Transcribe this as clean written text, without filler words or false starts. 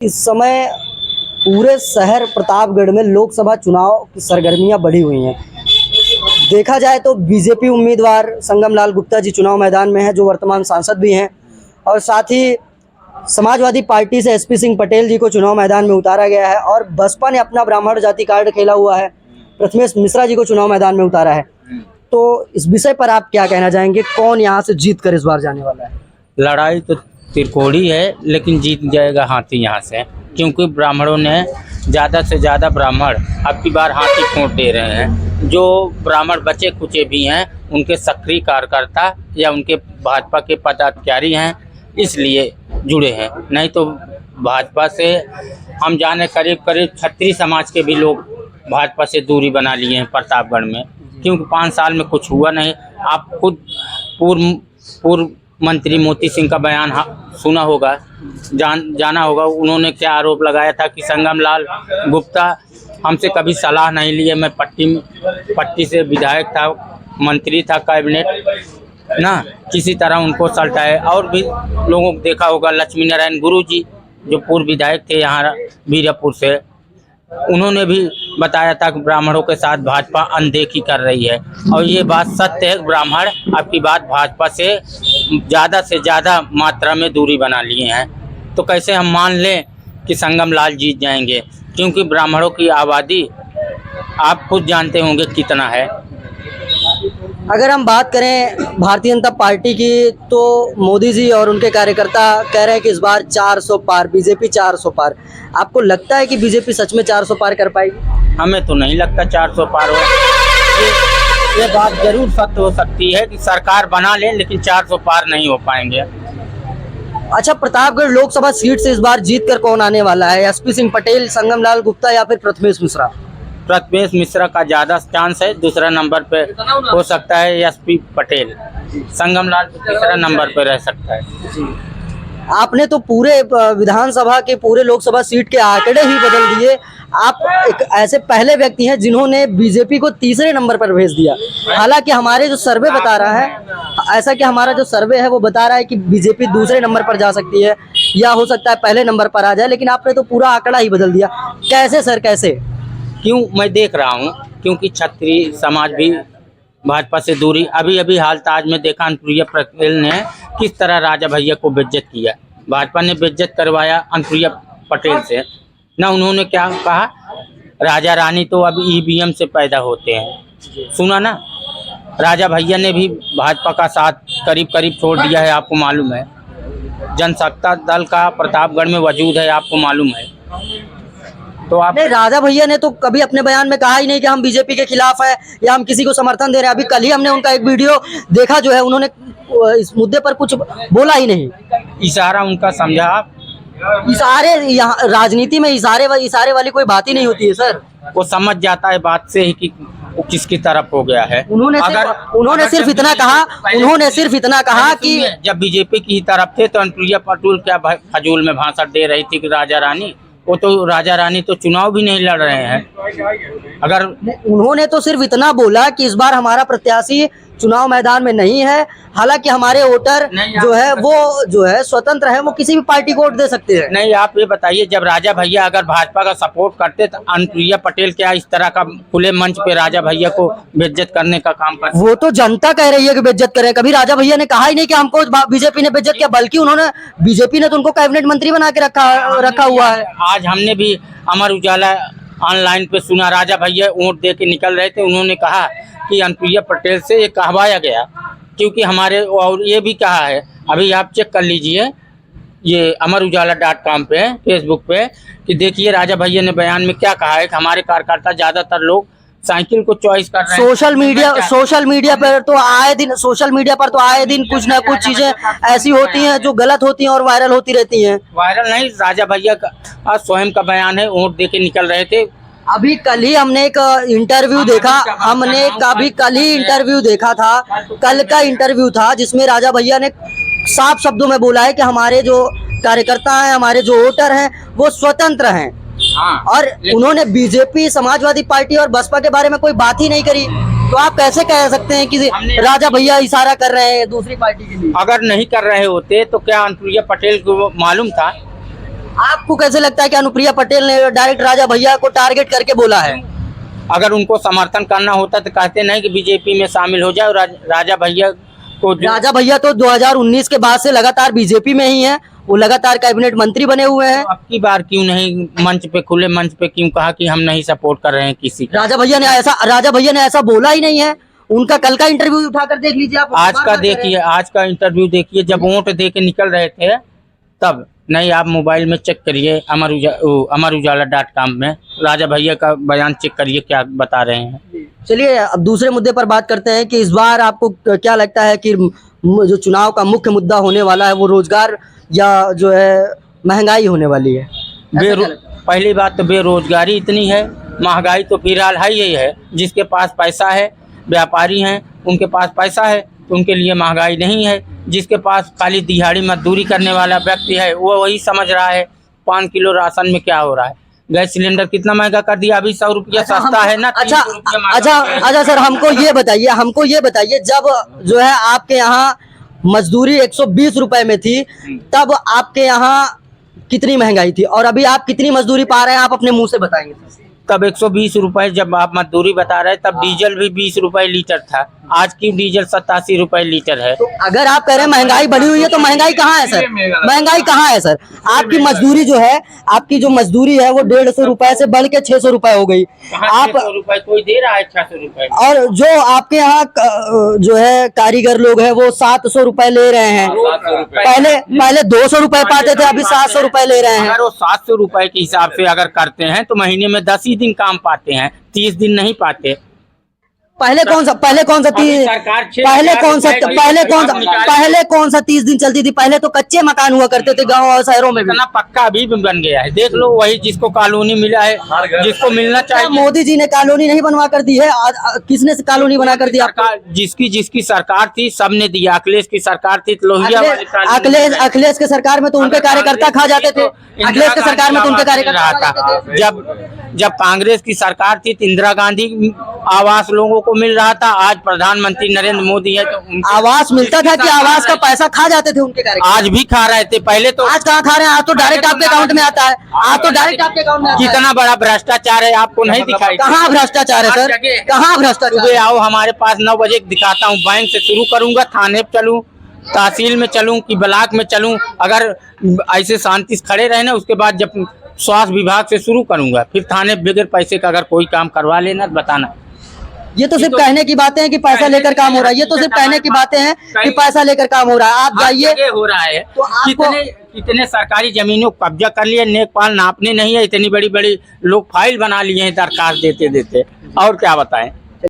इस समय पूरे शहर प्रतापगढ़ में लोकसभा चुनाव की सरगर्मियां बढ़ी हुई हैं। देखा जाए तो बीजेपी उम्मीदवार संगम लाल गुप्ता जी चुनाव मैदान में हैं, जो वर्तमान सांसद भी हैं, और साथ ही समाजवादी पार्टी से एसपी सिंह पटेल जी को चुनाव मैदान में उतारा गया है, और बसपा ने अपना ब्राह्मण जाति कार्ड खेला हुआ है, प्रथमेश मिश्रा जी को चुनाव मैदान में उतारा है। तो इस विषय पर आप क्या कहना चाहेंगे, कौन यहाँ से जीत कर इस बार जाने वाला है? लड़ाई तो त्रिकोणी है, लेकिन जीत जाएगा हाथी यहाँ से, क्योंकि ब्राह्मणों ने ज़्यादा से ज़्यादा ब्राह्मण अब की बार हाथी खोट दे रहे हैं। जो ब्राह्मण बचे कुचे भी हैं, उनके सक्रिय कार्यकर्ता या उनके भाजपा के पदाधिकारी हैं, इसलिए जुड़े हैं। नहीं तो भाजपा से हम जाने करीब क्षत्रिय समाज के भी लोग भाजपा से दूरी बना लिए हैं प्रतापगढ़ में, क्योंकि 5 साल में कुछ हुआ नहीं। आप खुद पूर्व मंत्री मोती सिंह का बयान सुना होगा, जाना होगा। उन्होंने क्या आरोप लगाया था कि संगम लाल गुप्ता हमसे कभी सलाह नहीं लिए, मैं पट्टी से विधायक था, मंत्री था कैबिनेट ना, किसी तरह उनको सल्टाए। और भी लोगों को देखा होगा, लक्ष्मी नारायण गुरु जी जो पूर्व विधायक थे यहाँ बीरापुर से, उन्होंने भी बताया था कि ब्राह्मणों के साथ भाजपा अनदेखी कर रही है, और ये बात सत्य है। ब्राह्मण अब की बात भाजपा से ज़्यादा मात्रा में दूरी बना लिए हैं। तो कैसे हम मान लें कि संगम लाल जीत जाएंगे, क्योंकि ब्राह्मणों की आबादी आप खुद जानते होंगे कितना है। अगर हम बात करें भारतीय जनता पार्टी की, तो मोदी जी और उनके कार्यकर्ता कह रहे हैं कि इस बार 400 पार, बीजेपी 400 पार। आपको लगता है कि बीजेपी सच में 400 पार कर पाएगी? हमें तो नहीं लगता 400 पार हो। ये बात जरूर सत्य हो सकती है कि सरकार बना लें, लेकिन 400 पार नहीं हो पाएंगे। अच्छा, प्रतापगढ़ लोकसभा सीट से इस बार जीत कर कौन आने वाला है? एसपी सिंह पटेल, संगम लाल गुप्ता या फिर प्रथमेश मिश्रा? प्रथमेश मिश्रा का ज़्यादा चांस है, दूसरा नंबर पे हो सकता है एसपी पटेल, संगम लाल तीसरा नंबर पे रह सकता है। आपने तो पूरे विधानसभा के, पूरे लोकसभा सीट के आंकड़े ही बदल दिए। आप एक ऐसे पहले व्यक्ति हैं जिन्होंने बीजेपी को तीसरे नंबर पर भेज दिया। हालांकि हमारे जो सर्वे बता रहा है, ऐसा कि हमारा जो सर्वे है वो बता रहा है कि बीजेपी दूसरे नंबर पर जा सकती है, या हो सकता है पहले नंबर पर आ जाए, लेकिन आपने तो पूरा आंकड़ा ही बदल दिया। कैसे सर, कैसे? क्यों मैं देख रहा हूँ, क्योंकि क्षत्रिय समाज भी भाजपा से दूरी, अभी हाल ताज में देखा अनुप्रिया पटेल ने किस तरह राजा भैया को बेइज्जत किया। भाजपा ने बेइज्जत करवाया अनुप्रिया पटेल से ना। उन्होंने क्या कहा, राजा रानी तो अब ईवीएम से पैदा होते हैं, सुना ना। राजा भैया ने भी भाजपा का साथ करीब छोड़ दिया है, आपको मालूम है। जनसत्ता दल का प्रतापगढ़ में वजूद है, आपको मालूम है। तो आप नहीं, राजा भैया ने तो कभी अपने बयान में कहा ही नहीं कि हम बीजेपी के खिलाफ है या हम किसी को समर्थन दे रहे हैं। अभी कल ही हमने उनका एक वीडियो देखा, जो है उन्होंने इस मुद्दे पर कुछ बोला ही नहीं। इशारा उनका समझा आप? इशारे, यहाँ राजनीति में इशारे वाली कोई बात ही नहीं होती है सर। वो समझ जाता है बात से ही कि वो किसकी तरफ हो गया है। उन्होंने सिर्फ इतना कहा कि जब बीजेपी की तरफ थे तो अनुप्रिया पटेल क्या फजूल में भाषण दे रही थी कि राजा रानी, वो तो राजा रानी तो चुनाव भी नहीं लड़ रहे हैं। अगर उन्होंने तो सिर्फ इतना बोला कि इस बार हमारा प्रत्याशी चुनाव मैदान में नहीं है, हालांकि हमारे वोटर जो है वो जो है स्वतंत्र है, वो किसी भी पार्टी को वोट दे सकते हैं। नहीं, आप ये बताइए, जब राजा भैया अगर भाजपा का सपोर्ट करते तो अनुप्रिया पटेल क्या इस तरह का खुले मंच पे राजा भैया को बेइज्जत करने का काम करते? वो तो जनता कह रही है कि बेइज्जत करें। कभी राजा भैया ने कहा ही नहीं कि हमको बीजेपी ने बेइज्जत किया, बल्कि बीजेपी ने तो उनको कैबिनेट मंत्री बना के रखा हुआ है। आज हमने भी अमर उजाला ऑनलाइन पे सुना, राजा भैया वोट दे के निकल रहे थे, उन्होंने कहा कि अनुप्रिया पटेल से ये कहवाया गया, क्योंकि हमारे, और ये भी कहा है, अभी आप चेक कर लीजिए, ये अमर उजाला.com पे, फेसबुक पे, कि देखिए राजा भैया ने बयान में क्या कहा है कि हमारे कार्यकर्ता ज़्यादातर लोग साइकिल को चॉइस कर रहे हैं। सोशल मीडिया पर तो आए दिन कुछ ना कुछ चीजें ऐसी होती हैं जो गलत होती हैं और वायरल होती रहती हैं। वायरल नहीं, राजा भैया का स्वयं का बयान है, वोट दे के निकल रहे थे। अभी कल ही हमने एक इंटरव्यू देखा, कल का इंटरव्यू था जिसमें राजा भैया ने साफ शब्दों में बोला है कि हमारे जो कार्यकर्ता हैं, हमारे जो वोटर हैं, वो स्वतंत्र हैं। और उन्होंने बीजेपी, समाजवादी पार्टी और बसपा के बारे में कोई बात ही नहीं करी। तो आप कैसे कह सकते हैं कि राजा भैया इशारा कर रहे हैं दूसरी पार्टी के लिए? अगर नहीं कर रहे होते तो क्या अनुप्रिया पटेल को मालूम था आपको कैसे लगता है कि अनुप्रिया पटेल ने डायरेक्ट राजा भैया को टारगेट करके बोला है? अगर उनको समर्थन करना होता तो कहते नहीं कि बीजेपी में शामिल हो जाए और राजा भैया को राजा भैया तो 2019 के बाद से लगातार बीजेपी में ही है, वो लगातार कैबिनेट मंत्री बने हुए हैं। अब की बार क्यों नहीं मंच पे, खुले मंच पे क्यों कहा कि हम नहीं सपोर्ट कर रहे हैं किसी का? राजा भैया ने ऐसा बोला ही नहीं है। उनका कल का इंटरव्यू उठाकर देख लीजिए आप। आज का इंटरव्यू देखिए, जब वोट दे के निकल रहे थे तब। नहीं, आप मोबाइल में चेक करिए, अमर उजाला.com में राजा भैया का बयान चेक करिए क्या बता रहे हैं। चलिए अब दूसरे मुद्दे पर बात करते हैं कि इस बार आपको क्या लगता है कि जो चुनाव का मुख्य मुद्दा होने वाला है वो रोजगार या जो है महंगाई होने वाली है? पहली बात तो बेरोजगारी इतनी है, महंगाई तो फिलहाल है ही है। जिसके पास पैसा है, व्यापारी हैं, उनके पास पैसा है तो उनके लिए महंगाई नहीं है। जिसके पास खाली दिहाड़ी मजदूरी करने वाला व्यक्ति है वो वही समझ रहा है 5 किलो राशन में क्या हो रहा है। गैस सिलेंडर कितना महंगा कर दिया, अभी 100 रुपया सस्ता है ना। अच्छा सर, हमको ये बताइए जब जो है आपके यहाँ मजदूरी 120 रुपए में थी तब आपके यहाँ कितनी महंगाई थी और अभी आप कितनी मजदूरी पा रहे हैं, आप अपने मुंह से बताएंगे? तब 120 रुपए जब आप मजदूरी बता रहे तब डीजल भी 20 रुपए लीटर था, आज की डीजल 87 रुपए लीटर है। तो अगर आप कह रहे हैं महंगाई बढ़ी हुई है तो महंगाई कहाँ है सर? महंगाई कहाँ है सर? आपकी मजदूरी जो है, आपकी जो मजदूरी है वो 150 रुपए से बढ़ के 600 रुपए हो गई। आप 600 रुपए कोई दे रहा है 600 रुपए, और जो आपके यहाँ जो है कारीगर लोग हैं वो 700 रुपए ले रहे हैं। पहले 200 रुपए पाते थे, अभी 700 रुपए ले रहे हैं। अगर वो 700 रुपए के हिसाब से अगर करते हैं तो महीने में 10 ही दिन काम पाते हैं, 30 दिन नहीं पाते। पहले कौन सा 30 दिन चलती थी? पहले तो कच्चे मकान हुआ करते थे गांव और शहरों में भी। इतना पक्का अभी भी बन गया है, देख लो। वही जिसको कॉलोनी मिला है, जिसको मिलना चाहिए। मोदी जी ने कॉलोनी नहीं बनवा कर दी है, किसने कॉलोनी बना कर दी? जिसकी सरकार थी सबने दिया। अखिलेश की सरकार थी लोहिया वाली। अखिलेश के सरकार में तो उनके कार्यकर्ता खा जाते थे। अखिलेश के सरकार में तो उनके कार्यकर्ता खा जाते थे। जब कांग्रेस की सरकार थी तो इंदिरा गांधी आवास लोगों को मिल रहा था। आज प्रधानमंत्री नरेंद्र मोदी है तो आवास मिलता था कि आवास का पैसा खा जाते थे उनके कार्यकर्ता? आज भी खा रहे थे। पहले तो आज कहाँ खा रहे हैं? आज तो डायरेक्ट आपके अकाउंट में आता है। आज तो डायरेक्ट आपके अकाउंट में आता है। कितना बड़ा भ्रष्टाचार है आपको नहीं दिखाई? कहाँ भ्रष्टाचार है सर? कहाँ भ्रष्टाचार? आओ हमारे पास 9 बजे दिखाता हूँ। बैंक से शुरू करूंगा, थाने पे चलूँ, तहसील में चलूँ कि ब्लॉक में चलूँ। अगर ऐसे शांति से खड़े रहे ना, उसके बाद जब स्वास्थ्य विभाग से शुरू करूंगा, फिर थाने बगैर पैसे का अगर कोई काम करवा लेना तो बताना। ये तो सिर्फ कहने की बातें हैं कि पैसा लेकर काम हो रहा है। ये तो सिर्फ कहने की बातें हैं कि पैसा लेकर काम हो रहा है। आप जाइए, हो रहा है तो आपको कितने सरकारी जमीनों को कब्जा कर लिए, नेकपाल नापने नहीं है। इतनी बड़ी बड़ी लोग फाइल बना लिए हैं दरखास्त देते देते। और क्या बताएं।